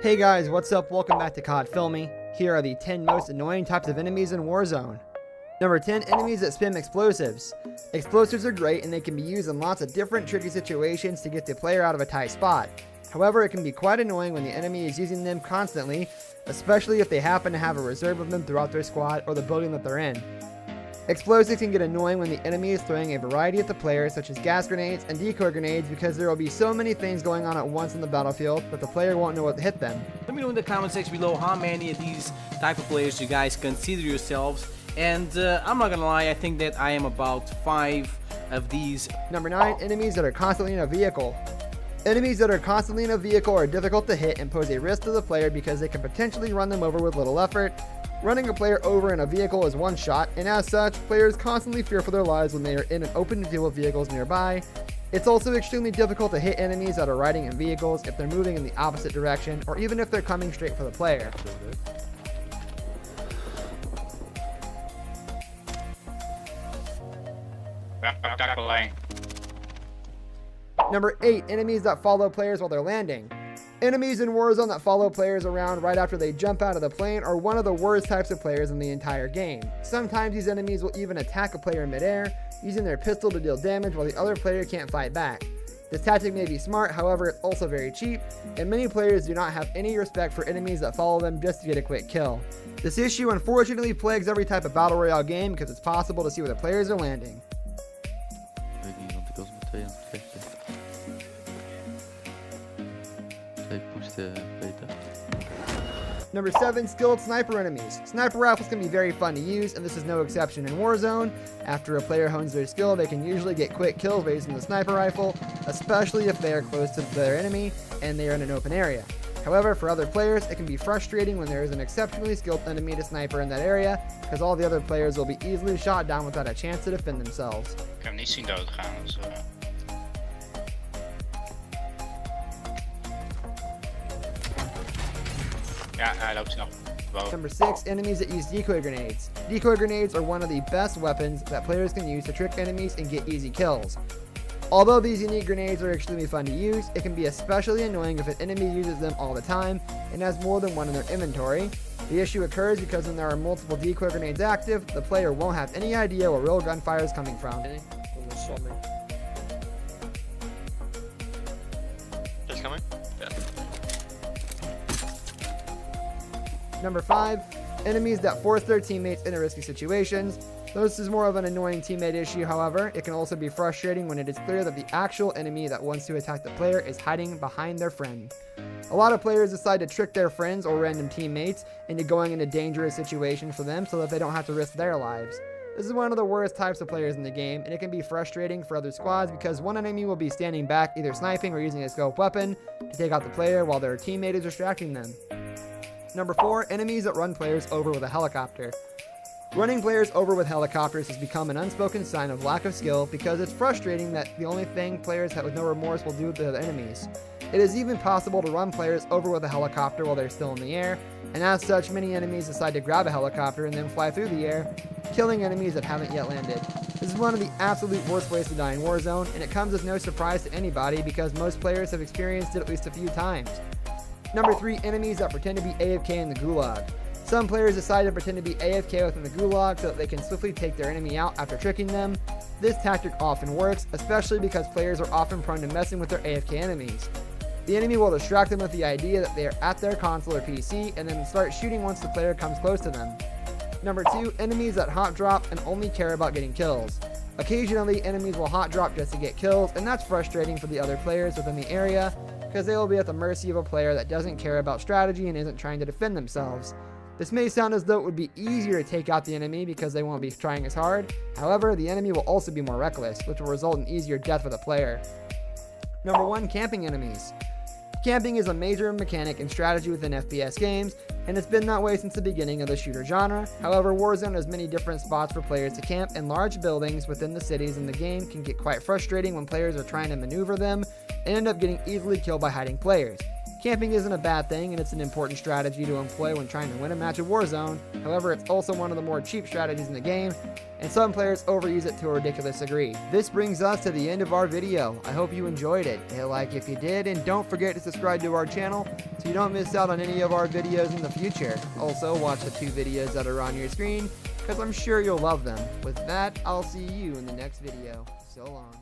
Hey guys, what's up? Welcome back to COD Filmy. Here are the 10 most annoying types of enemies in Warzone. Number 10, enemies that spam explosives. Explosives are great and they can be used in lots of different tricky situations to get the player out of a tight spot. However, it can be quite annoying when the enemy is using them constantly, especially if they happen to have a reserve of them throughout their squad or the building that they're in. Explosives can get annoying when the enemy is throwing a variety at the player, such as gas grenades and decoy grenades, because there will be so many things going on at once on the battlefield that the player won't know what to hit them. Let me know in the comment section below how many of these type of players you guys consider yourselves. And I'm not gonna lie, I think that I am about 5 of these. Number 9, enemies that are constantly in a vehicle. Enemies that are constantly in a vehicle are difficult to hit and pose a risk to the player because they can potentially run them over with little effort. Running a player over in a vehicle is one shot, and as such, players constantly fear for their lives when they are in an open field with vehicles nearby. It's also extremely difficult to hit enemies that are riding in vehicles if they're moving in the opposite direction, or even if they're coming straight for the player. Number 8, enemies that follow players while they're landing. Enemies in Warzone that follow players around right after they jump out of the plane are one of the worst types of players in the entire game. Sometimes these enemies will even attack a player in midair, using their pistol to deal damage while the other player can't fight back. This tactic may be smart, however it's also very cheap, and many players do not have any respect for enemies that follow them just to get a quick kill. This issue unfortunately plagues every type of battle royale game because it's possible to see where the players are landing. Number 7, skilled sniper enemies. Sniper rifles can be very fun to use, and this is no exception in Warzone. After a player hones their skill, they can usually get quick kills by using the sniper rifle, especially if they are close to their enemy and they are in an open area. However, for other players, it can be frustrating when there is an exceptionally skilled enemy to sniper in that area, because all the other players will be easily shot down without a chance to defend themselves. Ik heb hem niet zien doodgaan, dus ja, hij loopt nog boven. Number 6, enemies that use decoy grenades. Decoy grenades are one of the best weapons that players can use to trick enemies and get easy kills. Although these unique grenades are extremely fun to use, it can be especially annoying if an enemy uses them all the time and has more than one in their inventory. The issue occurs because when there are multiple decoy grenades active, the player won't have any idea where real gunfire is coming from. He's coming? Yeah. Number 5, enemies that force their teammates into risky situations. This is more of an annoying teammate issue, however, it can also be frustrating when it is clear that the actual enemy that wants to attack the player is hiding behind their friend. A lot of players decide to trick their friends or random teammates into going into dangerous situations for them so that they don't have to risk their lives. This is one of the worst types of players in the game, and it can be frustrating for other squads because one enemy will be standing back either sniping or using a scope weapon to take out the player while their teammate is distracting them. Number 4, enemies that run players over with a helicopter. Running players over with helicopters has become an unspoken sign of lack of skill because it's frustrating that the only thing players with no remorse will do to their enemies. It is even possible to run players over with a helicopter while they're still in the air, and as such, many enemies decide to grab a helicopter and then fly through the air, killing enemies that haven't yet landed. This is one of the absolute worst ways to die in Warzone, and it comes as no surprise to anybody because most players have experienced it at least a few times. Number 3, enemies that pretend to be AFK in the gulag. Some players decide to pretend to be AFK within the gulag so that they can swiftly take their enemy out after tricking them. This tactic often works, especially because players are often prone to messing with their AFK enemies. The enemy will distract them with the idea that they are at their console or PC and then start shooting once the player comes close to them. Number 2, enemies that hot drop and only care about getting kills. Occasionally, enemies will hot drop just to get kills, and that's frustrating for the other players within the area because they will be at the mercy of a player that doesn't care about strategy and isn't trying to defend themselves. This may sound as though it would be easier to take out the enemy because they won't be trying as hard. However, the enemy will also be more reckless, which will result in easier death for the player. Number 1, camping enemies. Camping is a major mechanic and strategy within FPS games, and it's been that way since the beginning of the shooter genre. However, Warzone has many different spots for players to camp, and large buildings within the cities in the game can get quite frustrating when players are trying to maneuver them and end up getting easily killed by hiding players. Camping isn't a bad thing, and it's an important strategy to employ when trying to win a match of Warzone. However, it's also one of the more cheap strategies in the game, and some players overuse it to a ridiculous degree. This brings us to the end of our video. I hope you enjoyed it. Hit like if you did, and don't forget to subscribe to our channel so you don't miss out on any of our videos in the future. Also, watch the 2 videos that are on your screen, because I'm sure you'll love them. With that, I'll see you in the next video. So long.